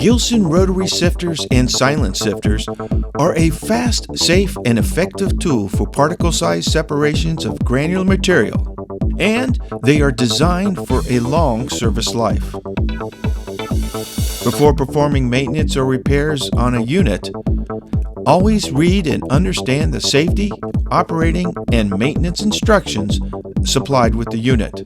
Gilson Rotary Sifters and Silent Sifters are a fast, safe, and effective tool for particle size separations of granular material, and they are designed for a long service life. Before performing maintenance or repairs on a unit, always read and understand the safety, operating, and maintenance instructions supplied with the unit.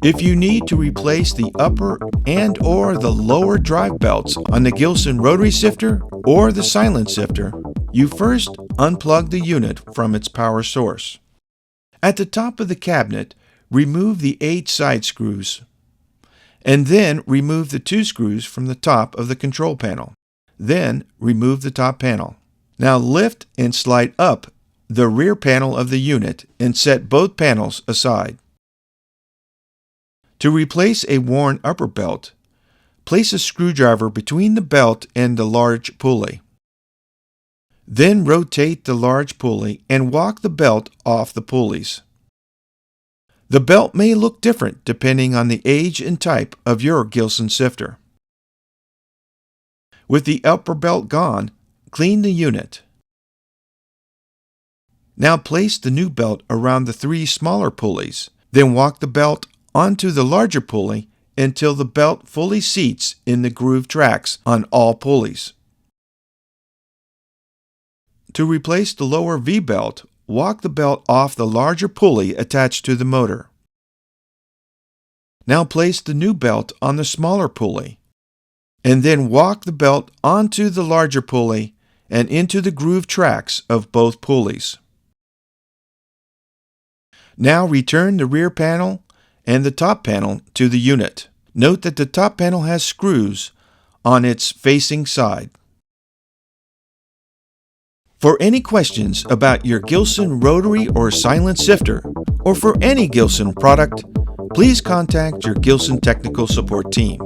If you need to replace the upper and/or the lower drive belts on the Gilson Rotary Sifter or the Silent Sifter, you first unplug the unit from its power source. At the top of the cabinet, remove the 8 side screws, and then remove the 2 screws from the top of the control panel. Then remove the top panel. Now lift and slide up the rear panel of the unit and set both panels aside. To replace a worn upper belt, place a screwdriver between the belt and the large pulley. Then rotate the large pulley and walk the belt off the pulleys. The belt may look different depending on the age and type of your Gilson sifter. With the upper belt gone, clean the unit. Now place the new belt around the 3 smaller pulleys, then walk the belt onto the larger pulley until the belt fully seats in the groove tracks on all pulleys. To replace the lower V-belt, walk the belt off the larger pulley attached to the motor. Now place the new belt on the smaller pulley, and then walk the belt onto the larger pulley and into the groove tracks of both pulleys. Now return the rear panel and the top panel to the unit. Note that the top panel has screws on its facing side. For any questions about your Gilson Rotary or Silent Sifter, or for any Gilson product, please contact your Gilson Technical Support team.